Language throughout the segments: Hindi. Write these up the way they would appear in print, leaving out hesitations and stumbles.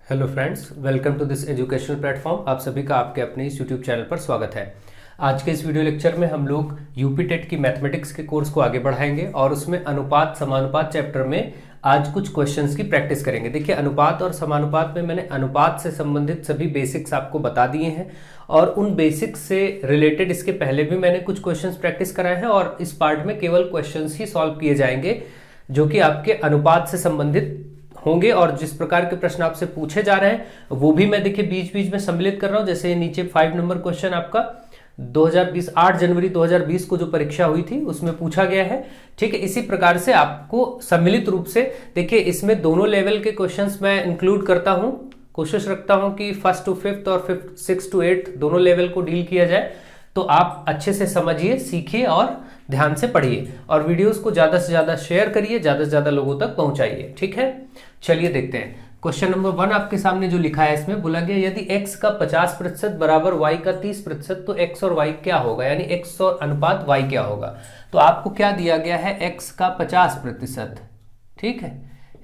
Hello friends, welcome to this educational platform. आप सभी का आपके अपने इस यूट्यूब चैनल पर स्वागत है। आज के इस वीडियो लेक्चर में हम लोग यूपी टेट की मैथमेटिक्स के कोर्स को आगे बढ़ाएंगे और उसमें अनुपात समानुपात चैप्टर में आज कुछ क्वेश्चंस की प्रैक्टिस करेंगे। देखिए, अनुपात और समानुपात में मैंने अनुपात से संबंधित सभी बेसिक्स आपको बता दिए हैं और उन बेसिक्स से रिलेटेड इसके पहले भी मैंने कुछ क्वेश्चंस प्रैक्टिस कराए हैं और इस पार्ट में केवल क्वेश्चंस ही सॉल्व किए जाएंगे जो कि आपके अनुपात से संबंधित होंगे। और जिस प्रकार के प्रश्न आपसे पूछे जा रहे हैं वो भी मैं देखिए बीच बीच में सम्मिलित कर रहा हूं। जैसे नीचे 5 नंबर क्वेश्चन आपका 2020 8 जनवरी 2020 को जो परीक्षा हुई थी उसमें पूछा गया है। ठीक है, इसी प्रकार से आपको सम्मिलित रूप से देखिए इसमें दोनों लेवल के क्वेश्चंस मैं इंक्लूड करता हूं। कोशिश रखता हूं कि 1st to 5th और 6th to 8th दोनों लेवल को डील किया जाए। तो आप अच्छे से समझिए, सीखिए और ध्यान से पढ़िए और वीडियोस को ज्यादा से ज्यादा शेयर करिए, ज्यादा से ज्यादा लोगों तक पहुंचाइए। ठीक है, चलिए देखते हैं। क्वेश्चन नंबर 1 आपके सामने जो लिखा है इसमें बोला गया यदि x का 50% बराबर y का 30% तो x और y क्या होगा, यानी x और अनुपात y क्या होगा। तो आपको क्या दिया गया है, x का 50%। ठीक है,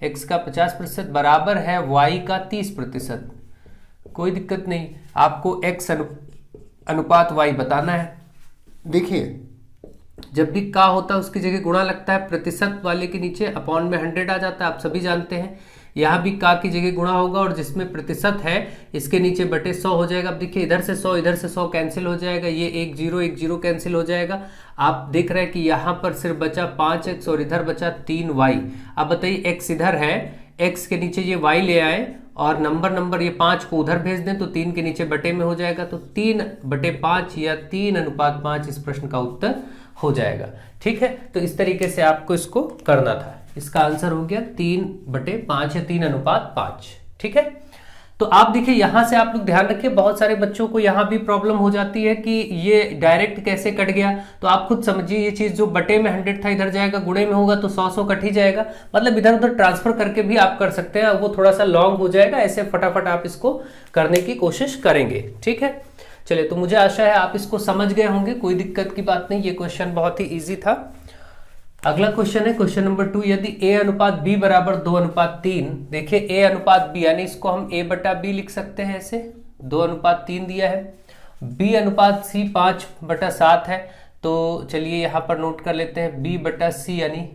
x का 50% बराबर है y का 30%। कोई दिक्कत नहीं, आपको x अनुपात y बताना है। देखिए, जब भी का होता है उसकी जगह गुणा लगता है, प्रतिशत वाले के नीचे अपॉन में 100 आ जाता है, आप सभी जानते हैं। यहाँ भी का की जगह गुणा होगा और जिसमें प्रतिशत है इसके नीचे बटे 100 हो जाएगा। अब देखिए इधर से 100 कैंसिल हो जाएगा, ये 1 0 कैंसिल हो जाएगा। आप देख रहे हैं कि यहाँ पर सिर्फ बचा 5x और इधर बचा 3y। अब बताइए x इधर है, x के नीचे ये y ले आए और नंबर ये 5 को उधर भेज दें तो 3 के नीचे बटे में हो जाएगा। तो 3/5 या 3:5 इस प्रश्न का उत्तर हो जाएगा। ठीक है, तो इस तरीके से आपको इसको करना था। इसका आंसर हो गया 3/5 या 3:5। ठीक है, तो आप देखिए यहां से आप लोग ध्यान रखिए, बहुत सारे बच्चों को यहां भी प्रॉब्लम हो जाती है कि ये डायरेक्ट कैसे कट गया। तो आप खुद समझिए, ये चीज जो बटे में 100 था इधर जाएगा, गुणे में होगा तो 100 कट ही जाएगा। मतलब इधर उधर ट्रांसफर करके भी आप कर सकते हैं, वो थोड़ा सा लॉन्ग हो जाएगा। ऐसे फटाफट आप इसको करने की कोशिश करेंगे। ठीक है, चलिए, तो मुझे आशा है आप इसको समझ गए होंगे, कोई दिक्कत की बात नहीं। ये क्वेश्चन बहुत ही इजी था। अगला क्वेश्चन है क्वेश्चन नंबर 2, यदि a अनुपात b बराबर 2:3। देखिए a अनुपात b यानी इसको हम a/b लिख सकते हैं, ऐसे 2:3 दिया है। b अनुपात c 5/7 है, तो चलिए यहाँ पर नोट कर लेते हैं b/c यानी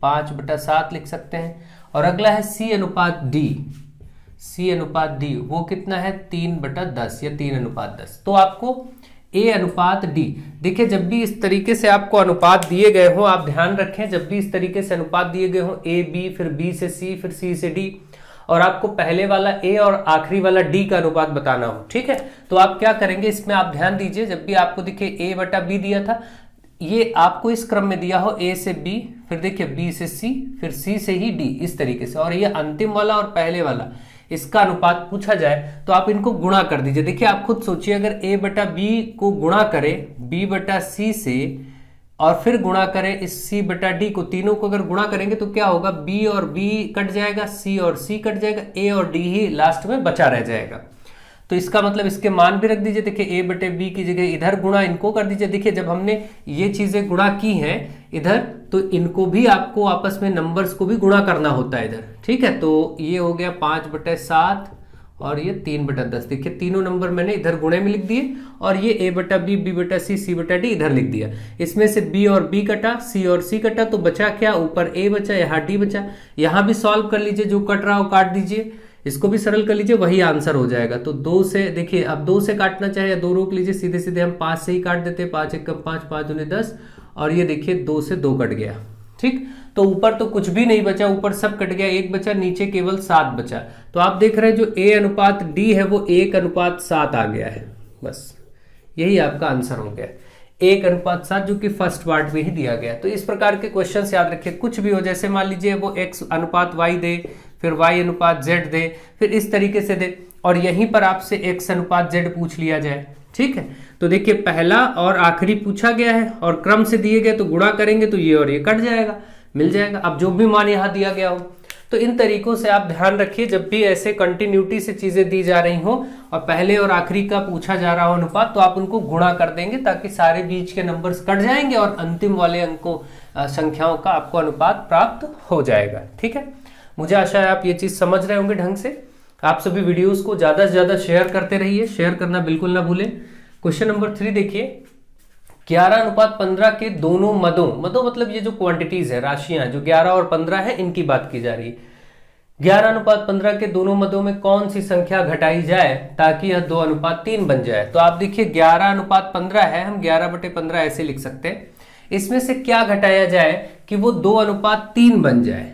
5/7 लिख सकते हैं। और अगला है c अनुपात d, वो कितना है 3/10 या 3:10। तो आपको a अनुपात d, देखिए जब भी इस तरीके से आपको अनुपात दिए गए हो, आप ध्यान रखें, जब भी इस तरीके से अनुपात दिए गए हो a b फिर b से c फिर c से d, और आपको पहले वाला a और आखिरी वाला d का अनुपात बताना हो। ठीक है, तो आप क्या करेंगे, इसमें आप ध्यान दीजिए, जब भी आपको देखिए a/b दिया था, ये आपको इस क्रम में दिया हो a से b, फिर देखिए b से c, फिर c से ही d, इस तरीके से। और ये अंतिम वाला और पहले वाला, इसका अनुपात पूछा जाए तो आप इनको गुणा कर दीजिए। देखिए आप खुद सोचिए, अगर a/b को गुणा करें b/c से और फिर गुणा करें इस c/d को, तीनों को अगर गुणा करेंगे तो क्या होगा, b और b कट जाएगा, c और c कट जाएगा, a और d ही लास्ट में बचा रह जाएगा। तो इसका मतलब इसके मान भी रख दीजिए। देखिए a/b की जगह इधर गुणा इनको कर दीजिए। देखिए जब हमने ये चीजें गुणा की हैं इधर, तो इनको भी आपको आपस में नंबर्स को भी गुणा करना होता है इधर। ठीक है, तो ये हो गया 5/7 और ये 3/10। देखिए तीनों नंबर मैंने इधर गुणे में लिख दिए और ये a/b b/c c/d इधर लिख दिया। इसमें से b और b कटा, c और c कटा, तो बचा क्या, ऊपर a बचा, यहाँ d बचा। यहाँ भी सॉल्व कर लीजिए, जो कट रहा हो काट दीजिए, इसको भी सरल कर लीजिए, वही आंसर हो जाएगा। तो 2 से देखिए, अब 2 से काटना चाहे या 2 रोक लीजिए, सीधे सीधे हम 5 से ही काट देते, 5 1 5 5 दूनी 10, और ये देखिए 2 से 2 कट गया। ठीक, तो ऊपर तो कुछ भी नहीं बचा, ऊपर सब कट गया, 1 बचा, नीचे केवल 7 बचा। तो आप देख रहे हैं जो a अनुपात d है वो 1:7 आ गया है। बस यही आपका आंसर हो गया, 1:7, जो कि फर्स्ट पार्ट में ही दिया गया। तो इस प्रकार के क्वेश्चंस याद रखिए, कुछ भी हो, जैसे मान लीजिए वो x अनुपात y दे, फिर y अनुपात z दे, फिर इस तरीके से दे, और यहीं पर आपसे x अनुपात z पूछ लिया जाए। ठीक है, तो देखिए पहला और आखिरी पूछा गया है और क्रम से दिए गए, तो गुणा करेंगे तो ये और ये कट जाएगा, मिल जाएगा। अब जो भी मान यहाँ दिया गया हो, तो इन तरीकों से आप ध्यान रखिए, जब भी ऐसे कंटिन्यूटी से चीजें दी जा रही हो और पहले और आखिरी का पूछा जा रहा हो अनुपात, तो आप उनको गुणा कर देंगे ताकि सारे बीच के नंबर्स कट जाएंगे और अंतिम वाले अंकों संख्याओं का आपको अनुपात प्राप्त हो जाएगा। ठीक है, मुझे आशा है आप ये चीज समझ रहे होंगे ढंग से। आप सभी वीडियोस को ज्यादा से ज्यादा शेयर करते रहिए, शेयर करना बिल्कुल ना भूलें। क्वेश्चन नंबर 3 देखिए, 11:15 के दोनों मदों मतलब ये जो क्वांटिटीज है, राशियां जो 11 और 15 है, इनकी बात की जा रही है। 11:15 के दोनों मदों में कौन सी संख्या घटाई जाए ताकि यह 2:3 बन जाए। तो आप देखिए 11:15 है, हम 11/15 ऐसे लिख सकते हैं। इसमें से क्या घटाया जाए कि वो 2:3 बन जाए।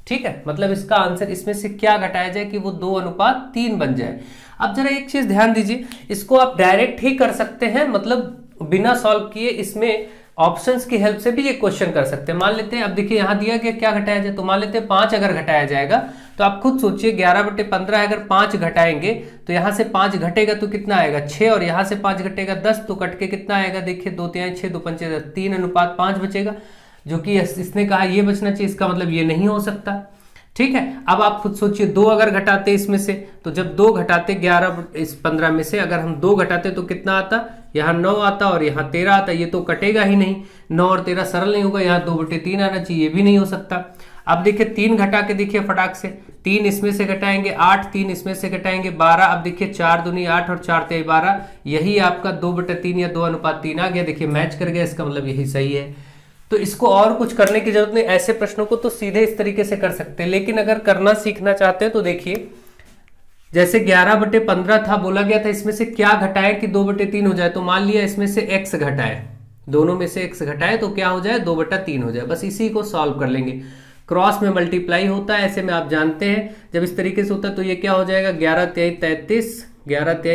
ठीक है, मतलब इसका आंसर इसमें से क्या घटाया जाए कि वो 2:3 बन जाए। अब जरा एक चीज ध्यान दीजिए, इसको आप डायरेक्ट ही कर सकते हैं, मतलब बिना सॉल्व किए इसमें ऑप्शंस की हेल्प से भी ये क्वेश्चन कर सकते हैं। मान लेते हैं, अब देखिए यहां दिया गया क्या घटाया जाए, तो मान लेते हैं 5 अगर घटाया जाएगा, तो आप खुद सोचिए 11/15 अगर 5 घटाएंगे तो यहां से 5 घटेगा तो कितना आएगा 6, और यहां से 5 घटेगा 10, तो कट के कितना आएगा, देखिए 2 3 6 2 5 3:5 बचेगा, जो कि इसने कहा ये बचना चाहिए, इसका मतलब ये नहीं हो सकता। ठीक है, अब आप खुद सोचिए 2 अगर घटाते इसमें से, तो जब 2 घटाते 11/15 में से अगर हम 2 घटाते तो कितना आता, यहाँ 9 आता और यहाँ 13 आता, ये तो कटेगा ही नहीं, 9 और 13 सरल नहीं होगा, यहाँ 2/3 आना चाहिए, ये भी नहीं हो सकता। अब देखिए 3 घटा के देखिए फटाक से, 3 इसमें से घटाएंगे 8, 3 इसमें से घटाएंगे 12, अब देखिए 4 दूनी 8 और 4 तेई 12, यही आपका 2/3 या 2:3 आ गया। देखिए मैच कर गया, इसका मतलब यही सही है। तो इसको और कुछ करने की जरूरत नहीं, ऐसे प्रश्नों को तो सीधे इस तरीके से कर सकते हैं। लेकिन अगर करना सीखना चाहते हैं तो देखिए, जैसे 11/15 था, बोला गया था इसमें से क्या घटाए कि 2/3 हो जाए, तो मान लिया इसमें से x घटाए, दोनों में से x घटाए तो क्या हो जाए 2/3 हो जाए। बस इसी को सॉल्व कर लेंगे। क्रॉस में मल्टीप्लाई होता है, ऐसे में आप जानते हैं जब इस तरीके से होता है तो ये क्या हो जाएगा 11 तिहाई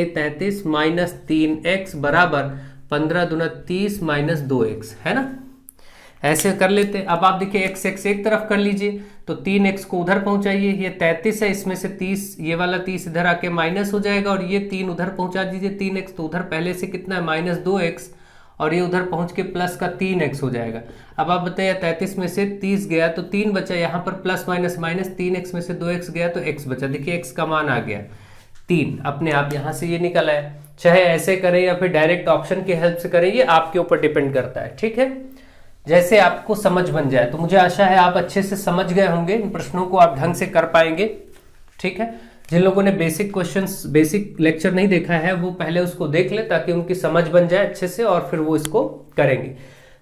33 माइनस 3x बराबर 15 दूना 30 माइनस 2x, है ना। ऐसे कर लेते हैं। अब आप देखिए x एक तरफ कर लीजिए, तो 3x को उधर पहुंचाइए, ये 33 है, इसमें से 30, ये वाला 30 इधर आके माइनस हो जाएगा, और ये 3 उधर पहुंचा दीजिए 3x, तो उधर पहले से कितना है माइनस 2x, और ये उधर पहुंच के प्लस का 3x हो जाएगा। अब आप बताइए 33 में से 30 गया तो 3 बचा, यहाँ पर प्लस माइनस माइनस, 3x में से 2x गया तो x बचा। देखिए x का मान आ गया 3, अपने आप यहाँ से ये निकल आया। चाहे ऐसे करें या फिर डायरेक्ट ऑप्शन की हेल्प से करें, ये आपके ऊपर डिपेंड करता है। ठीक है, जैसे आपको समझ बन जाए। तो मुझे आशा है आप अच्छे से समझ गए होंगे, इन प्रश्नों को आप ढंग से कर पाएंगे। ठीक है, जिन लोगों ने बेसिक क्वेश्चंस, बेसिक लेक्चर नहीं देखा है वो पहले उसको देख ले, ताकि उनकी समझ बन जाए अच्छे से, और फिर वो इसको करेंगे।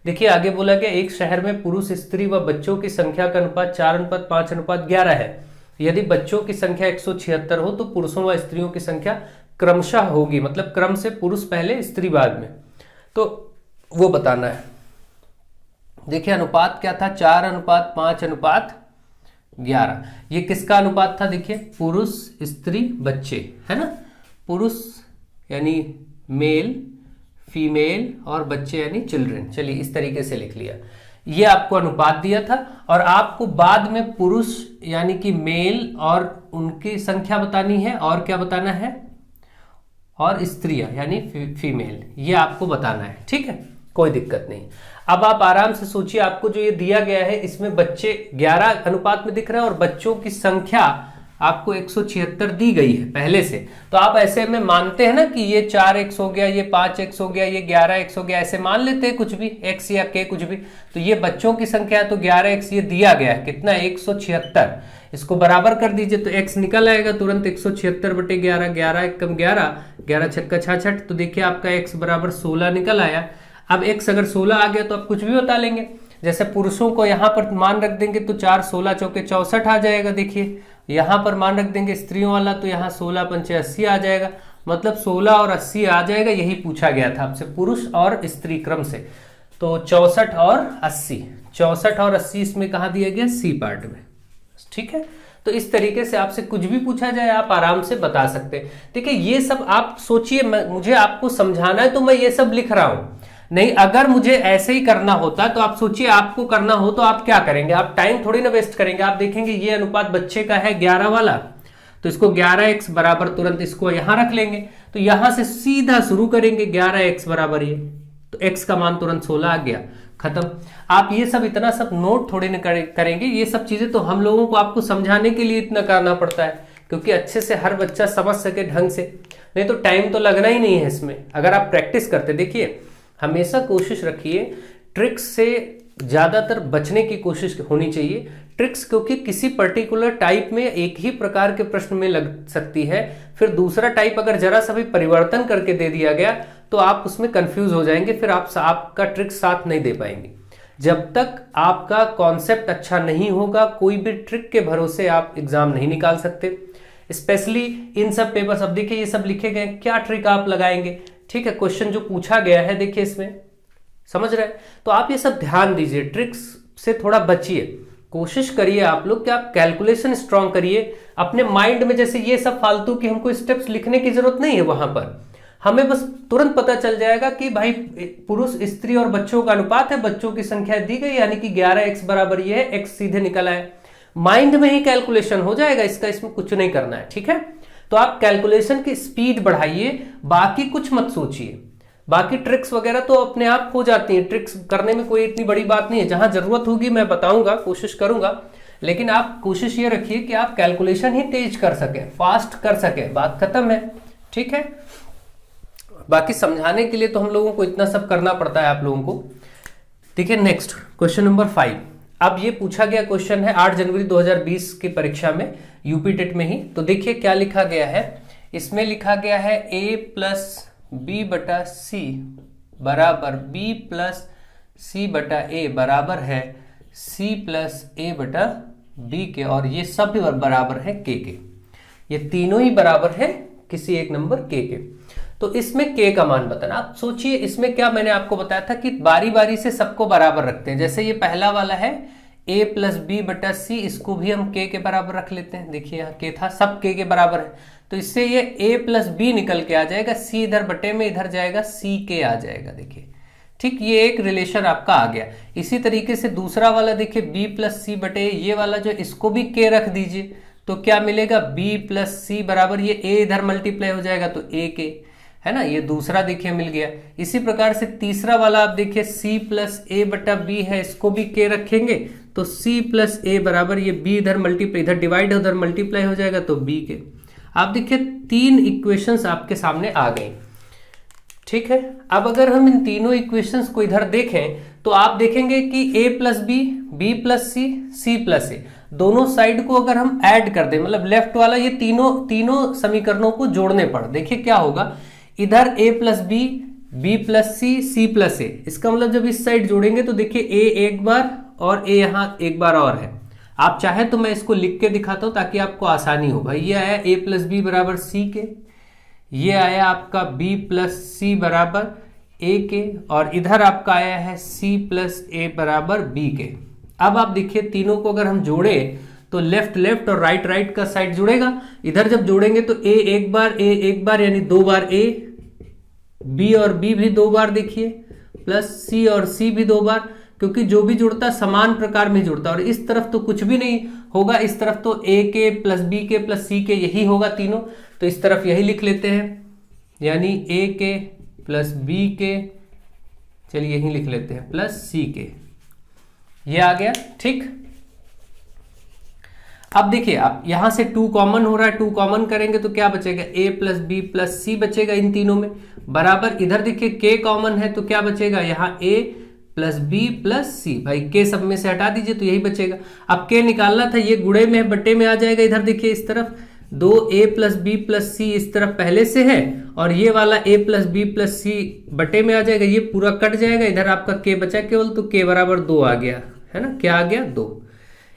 देखिए आगे बोला गया, एक शहर में पुरुष, स्त्री व बच्चों की संख्या का अनुपात 4:5:11 है। यदि बच्चों की संख्या 176 हो तो पुरुषों व स्त्रियों की संख्या क्रमशः होगी, मतलब क्रम से पुरुष पहले स्त्री बाद में, तो वो बताना है। देखिए अनुपात क्या था, 4:5:11। ये किसका अनुपात था, देखिए पुरुष स्त्री बच्चे, है ना। पुरुष यानी मेल, फीमेल, और बच्चे यानी चिल्ड्रन। चलिए इस तरीके से लिख लिया, ये आपको अनुपात दिया था, और आपको बाद में पुरुष यानी कि मेल और उनकी संख्या बतानी है, और क्या बताना है, और स्त्रियां यानी फीमेल, ये आपको बताना है। ठीक है, कोई दिक्कत नहीं। अब आप आराम से सोचिए, आपको जो ये दिया गया है इसमें बच्चे 11 अनुपात में दिख रहे हैं, और बच्चों की संख्या आपको 176 दी गई है पहले से। तो आप ऐसे में मानते हैं ना कि ये 4x हो गया, ये 5x हो गया, ये 11x हो गया, ऐसे मान लेते हैं कुछ भी x या k कुछ भी। तो ये बच्चों की संख्या है तो 11x ये दिया गया है, कितना 176, इसको बराबर कर दीजिए तो x निकल आएगा तुरंत 176/11, 11 एकम 11, 11 छक्का 66, तो देखिए आपका x बराबर 16 निकल आया। अब x अगर 16 आ गया तो आप कुछ भी बता लेंगे, जैसे पुरुषों को यहाँ पर मान रख देंगे तो 4 16 चौके 64 आ जाएगा। देखिए यहाँ पर मान रख देंगे स्त्रियों वाला तो यहाँ 16 पंचे 80 आ जाएगा, मतलब 16 और 80 आ जाएगा। यही पूछा गया था आपसे, पुरुष और स्त्री क्रम से। तो 64 और 80, 64 और 80 इसमें कहाँ दिया गया, सी पार्ट में। ठीक है, तो इस तरीके से आपसे कुछ भी पूछा जाए आप आराम से बता सकते हैं। देखिए ये सब आप सोचिए, मुझे आपको समझाना है तो मैं ये सब लिख रहा हूं, नहीं अगर मुझे ऐसे ही करना होता तो आप सोचिए आपको करना हो तो आप क्या करेंगे, आप टाइम थोड़ी ना वेस्ट करेंगे। आप देखेंगे ये अनुपात बच्चे का है 11 वाला, तो इसको 11x बराबर तुरंत इसको यहां रख लेंगे, तो यहां से सीधा शुरू करेंगे 11x बराबर ये, तो x का मान तुरंत 16 आ गया, खत्म। आप ये सब इतना सब नोट थोड़ी ना करेंगे, ये सब चीजें तो हम लोगों को आपको समझाने के लिए इतना करना पड़ता है, क्योंकि अच्छे से हर बच्चा समझ सके ढंग से, नहीं तो टाइम तो लगना ही नहीं है इसमें। अगर आप प्रैक्टिस करते, देखिए हमेशा कोशिश रखिए ट्रिक्स से ज़्यादातर बचने की कोशिश होनी चाहिए ट्रिक्स, क्योंकि किसी पर्टिकुलर टाइप में एक ही प्रकार के प्रश्न में लग सकती है, फिर दूसरा टाइप अगर जरा सा भी परिवर्तन करके दे दिया गया तो आप उसमें कंफ्यूज हो जाएंगे, फिर आपका ट्रिक्स साथ नहीं दे पाएंगे। जब तक आपका कॉन्सेप्ट अच्छा नहीं होगा कोई भी ट्रिक के भरोसे आप एग्जाम नहीं निकाल सकते। स्पेशली इन सब पेपर्स, अब देखिए ये सब लिखे गए, क्या ट्रिक आप लगाएंगे, ठीक है, क्वेश्चन जो पूछा गया है देखिए इसमें, समझ रहे हैं, तो आप ये सब ध्यान दीजिए, ट्रिक्स से थोड़ा बचिए, कोशिश करिए आप लोग कि आप कैलकुलेशन स्ट्रांग करिए अपने माइंड में। जैसे ये सब फालतू की हमको स्टेप्स लिखने की जरूरत नहीं है, वहां पर हमें बस तुरंत पता चल जाएगा कि भाई पुरुष, स्त्री और बच्चों का अनुपात है, बच्चों की संख्या दी गई यानी कि 11x बराबर ये है, x सीधे निकल आए, माइंड में ही कैलकुलेशन हो जाएगा इसका, इसमें कुछ नहीं करना है, ठीक है। तो आप कैलकुलेशन की स्पीड बढ़ाइए, बाकी कुछ मत सोचिए, बाकी ट्रिक्स वगैरह तो अपने आप हो जाती हैं, ट्रिक्स करने में कोई इतनी बड़ी बात नहीं है, जहां जरूरत होगी मैं बताऊंगा, कोशिश करूंगा, लेकिन आप कोशिश ये रखिए कि आप कैलकुलेशन ही तेज कर सके, फास्ट कर सके, बात खत्म है, ठीक है। बाकी समझाने के लिए तो हम लोगों को इतना सब करना पड़ता है आप लोगों को। देखिए नेक्स्ट क्वेश्चन नंबर 5, अब ये पूछा गया क्वेश्चन है 8 जनवरी 2020 की परीक्षा में, यूपी टेट में ही। तो देखिए क्या लिखा गया है, इसमें लिखा गया है a प्लस बी बटा सी बराबर b प्लस सी बटा ए बराबर है c प्लस ए बटा b के, और ये सब बराबर है k के, ये तीनों ही बराबर है किसी एक नंबर k के। तो इसमें k का मान बताना। आप सोचिए इसमें क्या मैंने आपको बताया था कि बारी बारी से सबको बराबर रखते हैं। जैसे ये पहला वाला है a प्लस बी बटा सी, इसको भी हम k के बराबर रख लेते हैं। देखिए यहाँ k था, सब k के बराबर है, तो इससे ये a प्लस बी निकल के आ जाएगा, c इधर बटे में इधर जाएगा, c के आ जाएगा। देखिए ठीक, ये एक रिलेशन आपका आ गया। इसी तरीके से दूसरा वाला देखिए b प्लस सी बटे, ये वाला जो इसको भी k रख दीजिए, तो क्या मिलेगा b प्लस सी बराबर, ये a इधर मल्टीप्लाई हो जाएगा तो a के, है ना, ये दूसरा देखिए मिल गया। इसी प्रकार से तीसरा वाला आप देखिए c प्लस ए बटा बी है, इसको भी k रखेंगे तो c प्लस ए बराबर, ये b इधर मल्टीप्लाई, इधर डिवाइड है उधर मल्टीप्लाई हो जाएगा तो b के। आप देखिए 3 इक्वेशंस आपके सामने आ गई, ठीक है। अब अगर हम इन तीनों इक्वेशंस को इधर देखें तो आप देखेंगे कि a plus B, B plus C, C plus A, दोनों साइड को अगर हम ऐड कर दें, मतलब लेफ्ट वाला, ये तीनों समीकरणों को जोड़ने पर देखिए क्या होगा, इधर a plus B, B plus C, C plus A, इसका मतलब जब इस साइड जोड़ेंगे तो देखिए a एक बार और a यहाँ एक बार और है। आप चाहे तो मैं इसको लिख के दिखाता हूं ताकि आपको आसानी हो। भाई ये आया a प्लस बी बराबर सी के, ये आया आपका b प्लस सी बराबर a के, और इधर आपका आया है c प्लस ए बराबर b के। अब आप देखिए तीनों को अगर हम जोड़े तो लेफ्ट लेफ्ट और राइट राइट का साइड जुड़ेगा, इधर जब जोड़ेंगे तो a एक बार यानी 2 बार a, b और b भी 2 बार देखिए, प्लस c और c भी 2 बार, क्योंकि जो भी जुड़ता समान प्रकार में जुड़ता। और इस तरफ तो कुछ भी नहीं होगा, इस तरफ तो a के प्लस b के प्लस c के यही होगा तीनों, तो इस तरफ यही लिख लेते हैं, यानी a के प्लस b के, चलिए यही लिख लेते हैं, प्लस c के, ये आ गया, ठीक। अब देखिए आप यहां से 2 कॉमन हो रहा है, 2 कॉमन करेंगे तो क्या बचेगा, a प्लस बी प्लस सी बचेगा इन तीनों में, बराबर इधर देखिए k कॉमन है तो क्या बचेगा, यहाँ a प्लस बी प्लस सी, भाई k सब में से हटा दीजिए तो यही बचेगा। अब k निकालना था, ये गुणे में बट्टे में आ जाएगा, इधर देखिए इस तरफ 2a प्लस बी प्लस सी इस तरफ पहले से है, और ये वाला a प्लस बी प्लस सी बटे में आ जाएगा, ये पूरा कट जाएगा, इधर आपका k बचा केवल, तो k बराबर 2 आ गया, है ना, क्या आ गया 2।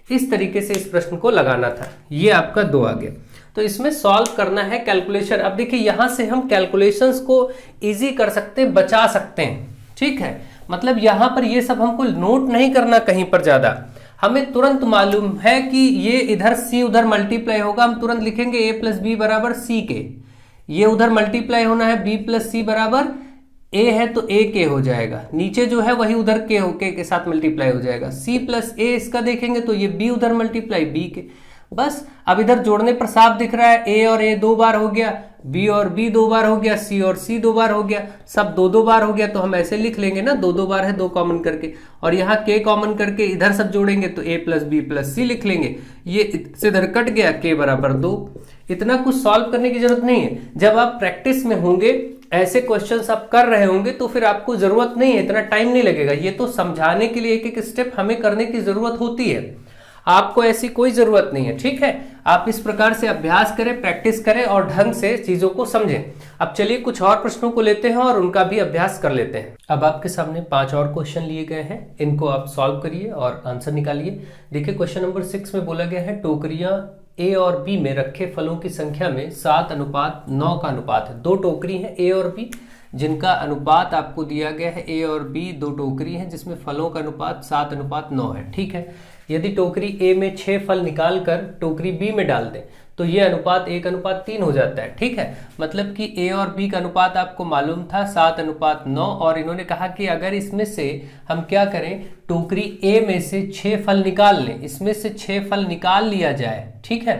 इस तरीके से इस प्रश्न को लगाना था, ये आपका 2 आ गया। तो इसमें सॉल्व करना है कैलकुलेशन। अब देखिए यहां से हम कैलकुलेशंस को इजी कर सकते हैं, बचा सकते हैं, ठीक है। मतलब यहां पर ये सब हमको नोट नहीं करना कहीं पर ज्यादा, हमें तुरंत मालूम है कि ये इधर c उधर मल्टीप्लाई होगा, हम तुरंत लिखेंगे a प्लस बी बराबर c के, ये उधर मल्टीप्लाई होना है b प्लस सी बराबर a है तो a के हो जाएगा, नीचे जो है वही उधर k के साथ मल्टीप्लाई हो जाएगा, c प्लस a इसका देखेंगे तो ये b उधर मल्टीप्लाई b के, बस। अब इधर जोड़ने पर साफ दिख रहा है, a और a 2 बार हो गया, b और b 2 बार हो गया, c और c 2 बार हो गया, सब 2 बार हो गया, तो हम ऐसे लिख लेंगे ना, 2 बार है 2 कॉमन करके, और यहाँ k कॉमन करके इधर सब जोड़ेंगे तो a प्लस बी प्लस सी लिख लेंगे, ये से इधर कट गया, k बराबर 2। इतना कुछ सॉल्व करने की जरूरत नहीं है, जब आप प्रैक्टिस में होंगे ऐसे क्वेश्चंस आप कर रहे होंगे तो फिर आपको जरूरत नहीं है, इतना टाइम नहीं लगेगा। ये तो समझाने के लिए एक एक स्टेप हमें करने की जरूरत होती है, आपको ऐसी कोई जरूरत नहीं है। ठीक है, आप इस प्रकार से अभ्यास करें, प्रैक्टिस करें और ढंग से चीजों को समझें। अब चलिए कुछ और प्रश्नों को लेते हैं और उनका भी अभ्यास कर लेते हैं। अब आपके सामने 5 और क्वेश्चन लिए गए हैं, इनको आप सॉल्व करिए और आंसर निकालिए। देखिए क्वेश्चन नंबर 6 में बोला गया है टोकरियां ए और बी में रखे फलों की संख्या में 7:9 का अनुपात है। 2 टोकरी हैं ए और बी जिनका अनुपात आपको दिया गया है, ए और बी 2 टोकरी हैं जिसमें फलों का अनुपात 7:9 है। ठीक है, यदि टोकरी ए में 6 फल निकाल कर टोकरी बी में डाल दें तो ये अनुपात 1:3 हो जाता है। ठीक है, मतलब कि ए और बी का अनुपात आपको मालूम था 7:9 और इन्होंने कहा कि अगर इसमें से हम क्या करें, टोकरी ए में से 6 फल निकाल लें, इसमें से 6 फल निकाल लिया जाए, ठीक है,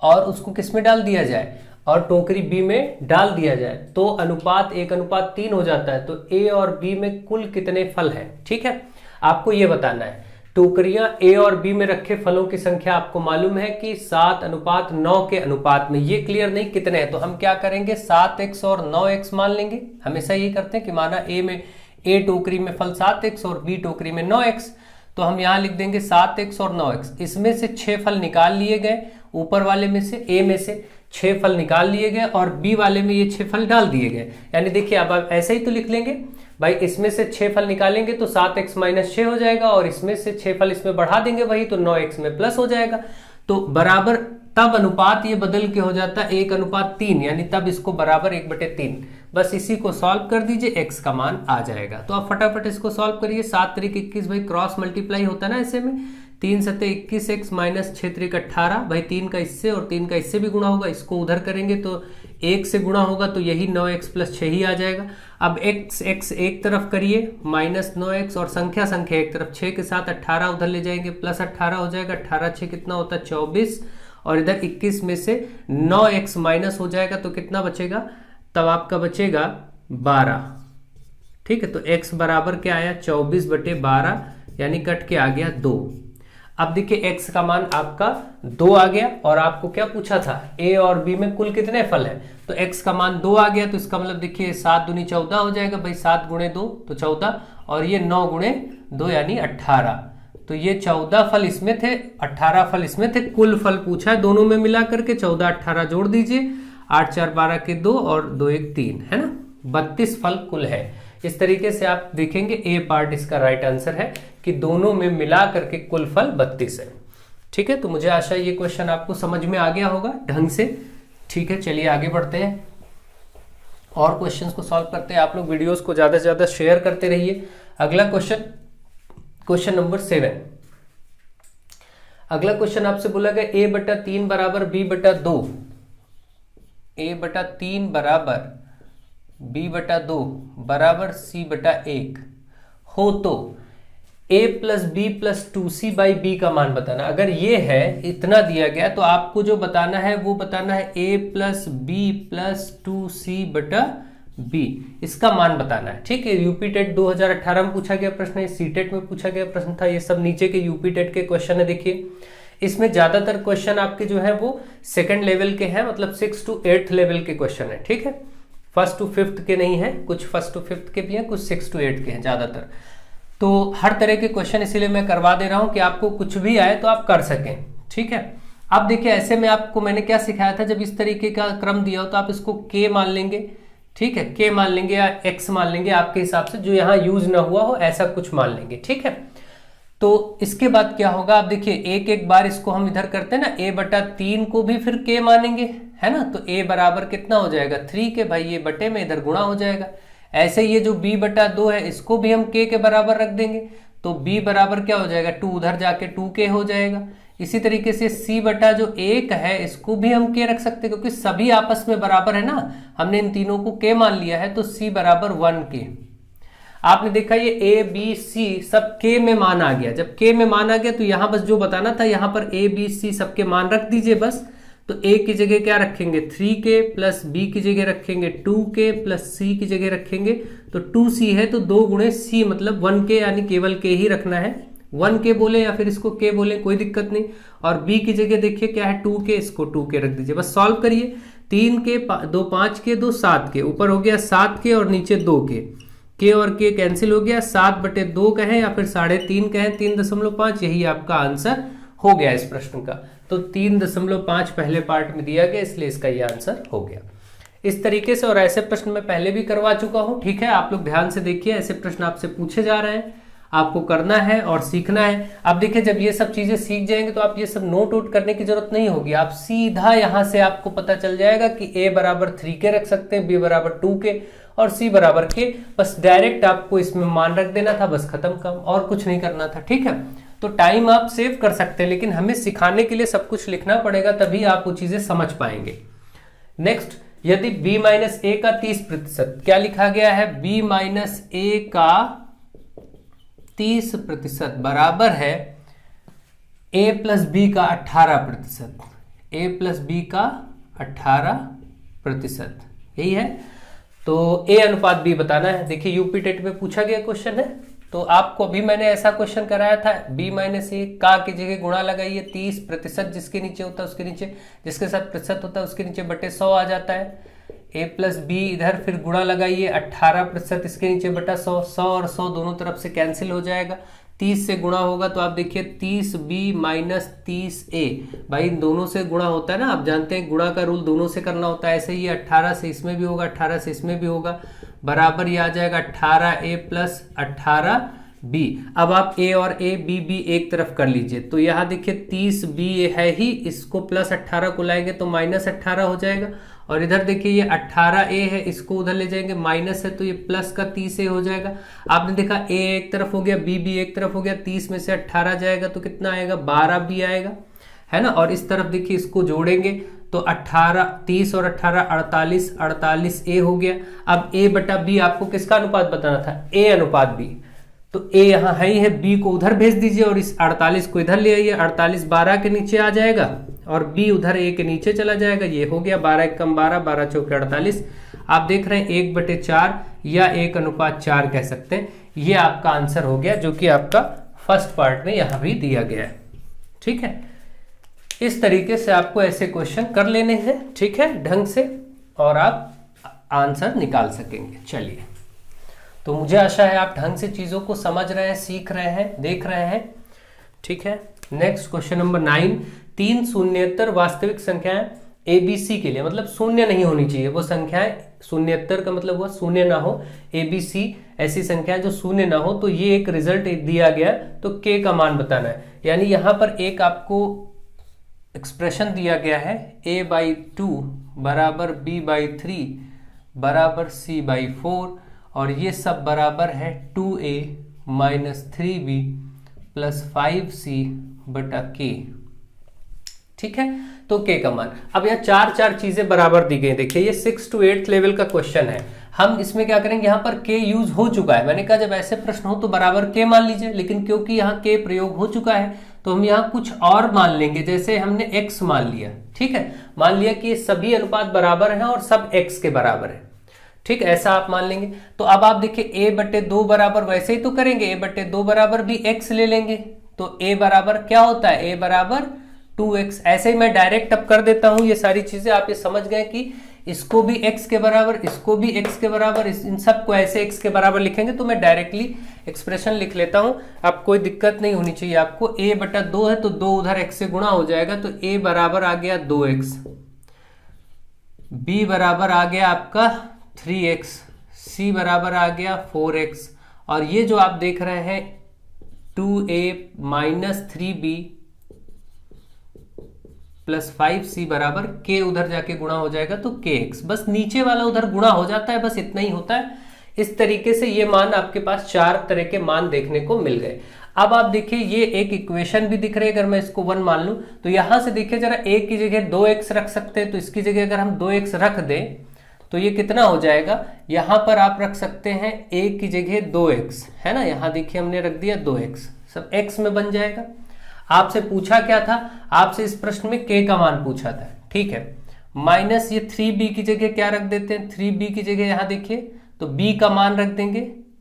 और उसको किस में डाल दिया जाए और टोकरी बी में डाल दिया जाए तो अनुपात 1:3 हो जाता है। तो ए और बी में कुल कितने फल हैं, ठीक है, आपको ये बताना है। टोकरियां ए और बी में रखे फलों की संख्या आपको मालूम है कि 7:9 के अनुपात में, ये क्लियर नहीं कितने हैं, तो हम क्या करेंगे 7x और 9x मान लेंगे। हमेशा ये करते हैं कि माना ए टोकरी में फल 7x और बी टोकरी में 9x, तो हम यहां लिख देंगे 7x और 9x। इसमें से 6 फल निकाल लिए गए, ऊपर वाले में से ए में से 6 फल निकाल लिए गए और बी वाले में ये 6 फल डाल दिए गए। यानी देखिए अब आप ऐसे ही तो लिख लेंगे भाई, इसमें से 6 फल निकालेंगे तो 7x - 6 हो जाएगा और इसमें से 6 फल इसमें बढ़ा देंगे वही, तो 9x में प्लस हो जाएगा। तो बराबर तब अनुपात ये बदल के हो जाता है 1:3, यानी तब इसको बराबर 1/3। बस इसी को सॉल्व कर दीजिए, x का मान आ जाएगा। तो आप फटाफट इसको सॉल्व करिए। 7 त्रिक 21 भाई क्रॉस मल्टीप्लाई होता है ना ऐसे में, 3 सत्ते 21x - 6 त्रिक 18 भाई, 3 का इससे और 3 का इससे भी गुणा होगा, इसको उधर करेंगे तो 1 से गुणा होगा तो यही 9x + 6 ही आ जाएगा। अब x एक तरफ करिए -9x और संख्या एक तरफ, 6 के साथ 18 उधर ले जाएंगे +18 हो जाएगा। 18 6 कितना होता है 24 और इधर 21 में से 9x माइनस हो जाएगा तो कितना बचेगा, तब आपका बचेगा 12। ठीक है, तो x बराबर क्या आया 24/12 यानी कट के आ गया 2। अब देखिए x का मान आपका 2 आ गया और आपको क्या पूछा था, a और b में कुल कितने फल हैं, तो x का मान 2 आ गया। तो इसका मतलब देखिए 7 दूनी 14 हो जाएगा भाई, 7 × 2 तो 14 और ये 9 × 2 यानी 18। तो ये 14 फल इसमें थे, 18 फल इसमें थे, कुल फल पूछा है दोनों में मिला करके 14 18 जोड़ दीजिए, 8 4 12 के 2 और 2 1 3 है ना, 32 फल कुल है। इस तरीके से आप देखेंगे ए पार्ट इसका राइट आंसर है कि दोनों में मिला करके कुल फल 32 है। ठीक है, तो मुझे आशा ये क्वेश्चन आपको समझ में आ गया होगा ढंग से। ठीक है, चलिए आगे बढ़ते हैं और क्वेश्चंस को सॉल्व करते हैं। आप लोग वीडियोस को ज्यादा से ज्यादा शेयर करते रहिए। अगला क्वेश्चन नंबर 7। अगला क्वेश्चन आपसे बोला गया a/3 = b/2, a/3 = b/2 = c/1 हो तो a + b + 2c/b का मान बताना। अगर ये है इतना दिया गया तो आपको जो बताना है वो बताना है a + b + 2c/b, इसका मान बताना है। ठीक है, यूपी टेट 2018 में पूछा गया प्रश्न है, सी टेट में पूछा गया प्रश्न था, ये सब नीचे के यूपी टेट के क्वेश्चन है। देखिए इसमें ज्यादातर क्वेश्चन आपके जो है वो 2nd लेवल के हैं, मतलब 6th to 8th लेवल के क्वेश्चन है। ठीक है, 1st to 5th के नहीं है, कुछ 1st to 5th के भी हैं, कुछ 6th to 8th के हैं ज्यादातर। तो हर तरह के क्वेश्चन इसीलिए मैं करवा दे रहा हूं कि आपको कुछ भी आए तो आप कर सकें। ठीक है, अब देखिए ऐसे में आपको मैंने क्या सिखाया था, जब इस तरीके का क्रम दिया हो तो आप इसको k मान लेंगे। ठीक है, k मान लेंगे या x मान लेंगे, आपके हिसाब से जो यहाँ यूज ना हुआ हो ऐसा कुछ मान लेंगे। ठीक है, तो इसके बाद क्या होगा, आप देखिए एक बार इसको हम इधर करते हैं ना, a/3 को भी फिर k मानेंगे, है ना, तो a बराबर कितना हो जाएगा 3 के, भाई ये बटे में इधर गुणा हो जाएगा। ऐसे ये जो b/2 है इसको भी हम k के बराबर रख देंगे, तो b बराबर क्या हो जाएगा 2, उधर जाके 2k हो जाएगा। इसी तरीके से c/1 है इसको भी हम k रख सकते हैं, क्योंकि सभी आपस में बराबर है ना, हमने इन तीनों को k मान लिया है, तो c बराबर 1k। आपने देखा ये a b c सब k में मान आ गया। जब k में मान आ गया तो यहां बस जो बताना था, यहां पर a b c सबके मान रख दीजिए बस। तो a की जगह क्या रखेंगे 3k + b की जगह रखेंगे 2k + c की जगह रखेंगे, तो 2c है तो 2 × c मतलब 1k, यानी केवल k ही रखना है। 1k बोले या फिर इसको k बोले कोई दिक्कत नहीं। और b की जगह देखिए क्या है 2k, इसको 2k रख दीजिए, बस सॉल्व करिए। 3 के, 2 5 के, 2 7 के, ऊपर हो गया 7 के और नीचे 2 के और के कैंसिल हो गया, 7/2 कहें या फिर 3.5 कहें, 3.5, यही आपका आंसर हो गया इस प्रश्न का। तो 3.5 पहले पार्ट में दिया गया, इसलिए इसका ये आंसर हो गया इस तरीके से। और ऐसे प्रश्न मैं पहले भी करवा चुका हूं, ठीक है, आप लोग ध्यान से देखिए, ऐसे प्रश्न आपसे पूछे जा रहे हैं, आपको करना है और सीखना है। अब देखिए जब ये सब चीजें सीख जाएंगे तो आप ये सब नोट आउट करने की जरूरत नहीं होगी, आप सीधा यहां से आपको पता चल जाएगा कि a बराबर 3 के रख सकते हैं, b बराबर 2 के और c बराबर के, बस डायरेक्ट आपको इसमें मान रख देना था, बस खत्म काम, और कुछ नहीं करना था, ठीक है। तो टाइम आप सेव कर सकते हैं, लेकिन हमें सिखाने के लिए सब कुछ लिखना पड़ेगा, तभी आप वो चीजें समझ पाएंगे। नेक्स्ट, यदि b माइनस ए का 30%, क्या लिखा गया है, b माइनस ए का 30% बराबर है a प्लस बी का 18%, a प्लस बी का 18%, यही है। तो a अनुपात b बताना है। देखिए यूपी टेट में पूछा गया क्वेश्चन है, तो आपको अभी मैंने ऐसा क्वेश्चन कराया था, b माइनस ए का की जगह गुणा लगाइए, 30% जिसके नीचे होता है उसके नीचे, जिसके साथ प्रतिशत होता है उसके नीचे बटे 100 आ जाता है। a प्लस बी इधर फिर गुणा लगाइए, 18% इसके नीचे बटा 100, 100 और 100 दोनों तरफ से कैंसिल हो जाएगा, 30 से गुणा होगा तो आप देखिए 30b माइनस 30a, भाई दोनों से गुणा होता है ना, आप जानते हैं गुणा का रूल दोनों से करना होता है, ऐसे ही 18 से इसमें भी होगा, 18 से इसमें भी होगा, बराबर ये आ जाएगा 18a प्लस 18b। अब आप a और a b भी एक तरफ कर लीजिए, तो यहाँ देखिए 30b है ही, इसको प्लस 18 को लाएंगे तो माइनस 18 हो जाएगा, और इधर देखिए ये 18a है, इसको उधर ले जाएंगे, माइनस है तो ये प्लस का 30a हो जाएगा। आपने देखा a एक तरफ हो गया, b भी एक तरफ हो गया, 30 में से 18 जाएगा तो कितना आएगा, 12b आएगा, है ना। और इस तरफ देखिए इसको जोड़ेंगे तो 18, 30 और 18 48, 48a हो गया। अब a बटा b आपको किसका अनुपात बताना था, a अनुपात b, तो a यहाँ है ही है, b को उधर भेज दीजिए और इस 48 को इधर ले आइए, 48 12 के नीचे आ जाएगा और b उधर a के नीचे चला जाएगा, ये हो गया 12 × 12, 12 चौके 48। आप देख रहे हैं 1/4 या 1:4 कह सकते हैं, ये आपका आंसर हो गया, जो कि आपका फर्स्ट पार्ट में यहाँ भी दिया गया है, ठीक है। इस तरीके से आपको ऐसे क्वेश्चन कर लेने हैं, ठीक है, ढंग से, और आप आंसर निकाल सकेंगे। चलिए, तो मुझे आशा है आप ढंग से चीजों को समझ रहे हैं, सीख रहे हैं, देख रहे हैं, ठीक है। नेक्स्ट क्वेश्चन नंबर 9, 3 शून्येतर वास्तविक संख्याएं ABC के लिए, मतलब शून्य नहीं होनी चाहिए वो संख्याएं, शून्येतर का मतलब हुआ शून्य ना हो, ABC ऐसी संख्याएं जो शून्य ना हो, तो ये एक रिजल्ट दिया गया, तो k का मान बताना है। यानी यहां पर एक आपको एक्सप्रेशन दिया गया है, a/2 बराबर b/3 बराबर c/4, और ये सब बराबर है 2a minus 3b plus 5c बटा k, ठीक है। तो k का मान, अब यहाँ चार चीजें बराबर दी गई, देखिए ये 6 to 8 लेवल का क्वेश्चन है, हम इसमें क्या करेंगे, यहाँ पर k यूज हो चुका है, मैंने कहा जब ऐसे प्रश्न हो तो बराबर k मान लीजिए, लेकिन क्योंकि यहाँ k प्रयोग हो चुका है तो हम यहाँ कुछ और मान लेंगे, जैसे हमने x मान लिया, ठीक है, मान लिया कि सभी अनुपात बराबर हैं और सब x के बराबर है, ठीक, ऐसा आप मान लेंगे। तो अब आप देखिए a/2 बराबर वैसे ही तो करेंगे, a/2 बराबर भी x ले लेंगे, तो a बराबर क्या होता है, a बराबर 2x, ऐसे ही मैं डायरेक्ट अब कर देता हूं, ये सारी चीजें आप ये समझ गए कि इसको भी x के बराबर, इसको भी x के बराबर, इन सबको ऐसे x के बराबर लिखेंगे, तो मैं डायरेक्टली एक्सप्रेशन लिख लेता हूं, अब कोई दिक्कत नहीं होनी चाहिए आपको। a/2 है तो 2 उधर x से गुणा हो जाएगा, तो a बराबर आ गया 2x, b बराबर आ गया आपका 3x, c बराबर आ गया 4x, और ये जो आप देख रहे हैं 2a minus 3b plus 5c बराबर k, उधर जाके गुणा हो जाएगा तो kx, बस नीचे वाला उधर गुणा हो जाता है, बस इतना ही होता है। इस तरीके से ये मान आपके पास 4 तरह के मान देखने को मिल गए। अब आप देखिए ये एक इक्वेशन भी दिख रही है, अगर मैं इसको 1 मान लूं तो यहां से देखिए जरा a की जगह 2x रख सकते हैं, तो इसकी जगह अगर हम 2x रख दें तो ये कितना हो जाएगा, यहां पर आप रख सकते हैं a की जगह 2x, है ना, यहां देखिए हमने रख दिया 2x, सब x में बन जाएगा। आपसे पूछा क्या था, आपसे इस प्रश्न में k का मान पूछा था, ठीक है, माइनस ये 3b की जगह क्या रख देते हैं, 3b की जगह यहां देखिए तो b का मान रख देंगे,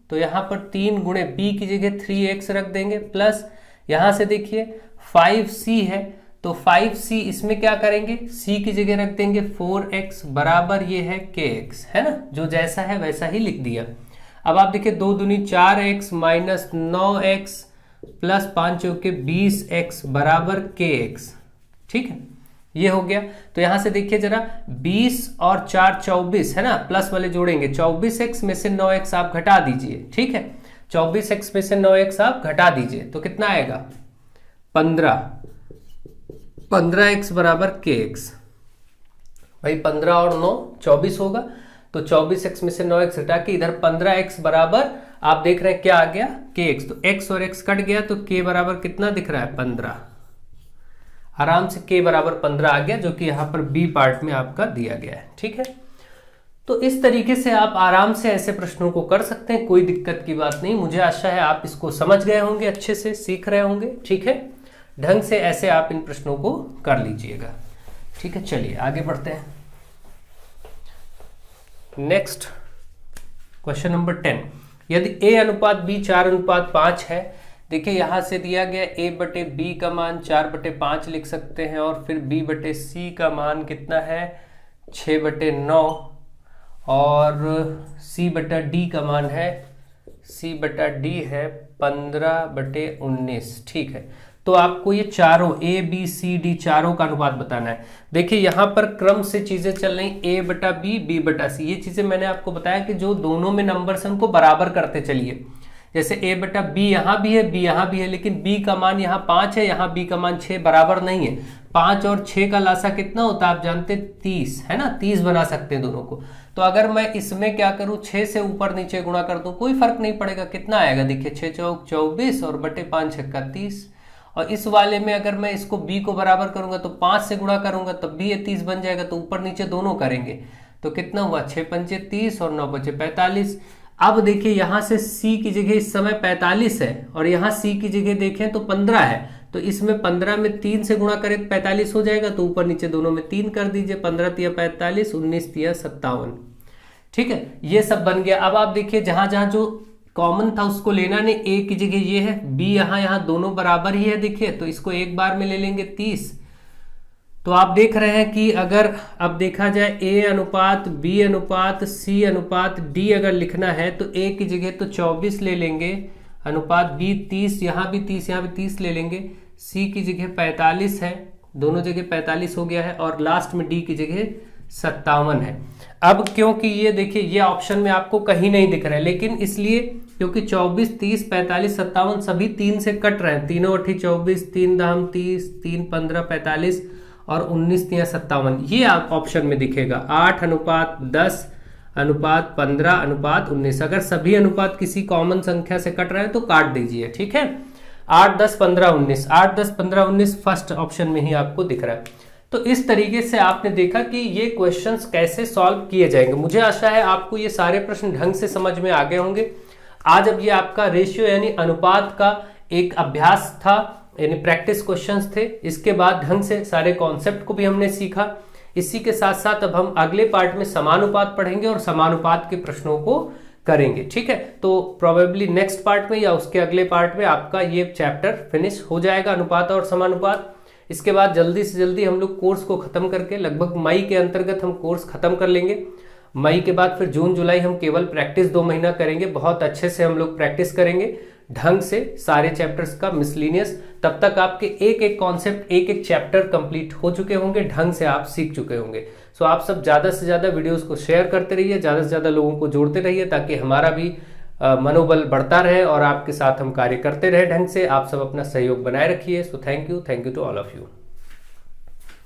तो यहां पर 3 गुणे b की जगह 3x रख देंगे, प्लस यहां से देखिए 5c है तो 5c इसमें क्या करेंगे, c की जगह रख देंगे 4x बराबर ये है kx, है ना, जो जैसा है वैसा ही लिख दिया। अब आप देखिए 2 दूनी 4x माइनस 9x प्लस 5 चौके 20x बराबर kx, ठीक है, ये हो गया। तो यहां से देखिए जरा 20 और 4 24 है ना, प्लस वाले जोड़ेंगे, 24x में से 9x आप घटा दीजिए, ठीक है, 24x में से 9x आप घटा दीजिए तो कितना आएगा 15x बराबर kx। भाई 15 और 9 24 होगा, तो 24x में से 9x घटा के इधर 15x बराबर आप देख रहे हैं क्या आ गया kx, तो x और x कट गया तो k बराबर कितना दिख रहा है 15, आराम से k बराबर 15 आ गया, जो कि यहाँ पर b पार्ट में आपका दिया गया है, ठीक है। तो इस तरीके से आप आराम से ऐसे प्रश्नों को कर सकते हैं, कोई दिक्कत की बात नहीं। मुझे आशा है आप इसको समझ गए होंगे, अच्छे से सीख रहे होंगे, ठीक है। ढंग से ऐसे आप इन प्रश्नों को कर लीजिएगा, ठीक है। चलिए आगे बढ़ते हैं। नेक्स्ट क्वेश्चन नंबर 10, यदि a अनुपात b 4:5 है, देखिए यहां से दिया गया a बटे b का मान 4/5 लिख सकते हैं, और फिर b बटे c का मान कितना है 6/9, और c बटा d का मान है c बटा d है 15/19, ठीक है। तो आपको ये चारों a b c d चारों का अनुपात बताना है। देखिए यहाँ पर क्रम से चीजें चल रही, a बटा b b बटा c, ये चीजें मैंने आपको बताया कि जो दोनों में नंबर्स हैं उनको बराबर करते चलिए। जैसे a बटा b यहाँ भी है, b यहाँ भी है, लेकिन b का मान यहाँ 5 है, यहाँ b का मान 6, बराबर नहीं है। 5 और 6 का लासा कितना होता है आप जानते हैं 30, है ना, 30 बना सकते हैं दोनों को। तो अगर मैं इसमें क्या करूं 6 से ऊपर नीचे गुणा कर दूं कोई फर्क नहीं पड़ेगा, कितना आएगा देखिए 6 चौक 24 और बटे 5 छक्का 30। और इस वाले में अगर मैं इसको b को बराबर करूंगा तो 5 से गुणा करूंगा तब भी ये 30 बन जाएगा, तो ऊपर नीचे दोनों करेंगे तो कितना हुआ 6 पंचे 30 और 9 बचे 45। अब देखिए यहाँ से c की जगह इस समय 45 है और यहाँ c की जगह देखें तो 15 है, तो इसमें 15 में 3 से गुणा करें तो 45 हो जाएगा, तो ऊपर नीचे दोनों में 3 कर दीजिए, 15 तिया 45, 19 तिया 57, ठीक है, ये सब बन गया। अब आप देखिए जहां जहां जो कॉमन था उसको लेना नहीं, a की जगह ये है, b यहाँ दोनों बराबर ही है, देखिए तो इसको एक बार में ले लेंगे 30। तो आप देख रहे हैं कि अगर अब देखा जाए a अनुपात b अनुपात c अनुपात d अगर लिखना है तो a की जगह तो 24 ले लेंगे, अनुपात b 30, यहाँ भी 30, यहाँ भी 30 ले लेंगे, c की जगह 45 है, दोनों जगह 45 हो गया है, और लास्ट में d की जगह 57 है। अब क्योंकि ये देखिए ये ऑप्शन में आपको कहीं नहीं दिख रहा है, लेकिन इसलिए क्योंकि 24 30 45 57 सभी 3 से कट रहे हैं, तीनों अठी 24, 3 दाम 30, 3 15 45 और 19 तिया 57, ये आप ऑप्शन में दिखेगा 8 अनुपात 10 अनुपात 15 अनुपात 19। अगर सभी अनुपात किसी कॉमन संख्या से कट रहे हैं तो काट दीजिए, ठीक है। 8 10 15 19, 8 10 15 19 फर्स्ट ऑप्शन में ही आपको दिख रहा है। तो इस तरीके से आपने देखा कि ये क्वेश्चंस कैसे सॉल्व किए जाएंगे। मुझे आशा है आपको ये सारे प्रश्न ढंग से समझ में आ गए होंगे। आज अब ये आपका रेशियो यानी अनुपात का एक अभ्यास था, यानी प्रैक्टिस क्वेश्चंस थे। इसके बाद ढंग से सारे कॉन्सेप्ट को भी हमने सीखा। इसी के साथ साथ अब हम अगले पार्ट में समानुपात पढ़ेंगे और समानुपात के प्रश्नों को करेंगे, ठीक है। तो प्रोबेबली नेक्स्ट पार्ट में या उसके अगले पार्ट में आपका ये चैप्टर फिनिश हो जाएगा, अनुपात और समानुपात। इसके बाद जल्दी से जल्दी हम लोग कोर्स को खत्म करके लगभग मई के अंतर्गत हम कोर्स खत्म कर लेंगे। मई के बाद फिर जून जुलाई हम केवल प्रैक्टिस 2 महीना करेंगे, बहुत अच्छे से हम लोग प्रैक्टिस करेंगे ढंग से सारे चैप्टर्स का मिसलिनियस। तब तक आपके एक एक कॉन्सेप्ट एक एक चैप्टर कंप्लीट हो चुके होंगे, ढंग से आप सीख चुके होंगे। सो आप सब ज़्यादा से ज़्यादा वीडियोस को शेयर करते रहिए, ज़्यादा से ज़्यादा लोगों को जोड़ते रहिए, ताकि हमारा भी मनोबल बढ़ता रहे और आपके साथ हम कार्य करते रहे ढंग से। आप सब अपना सहयोग बनाए रखिए। So thank you to all of you.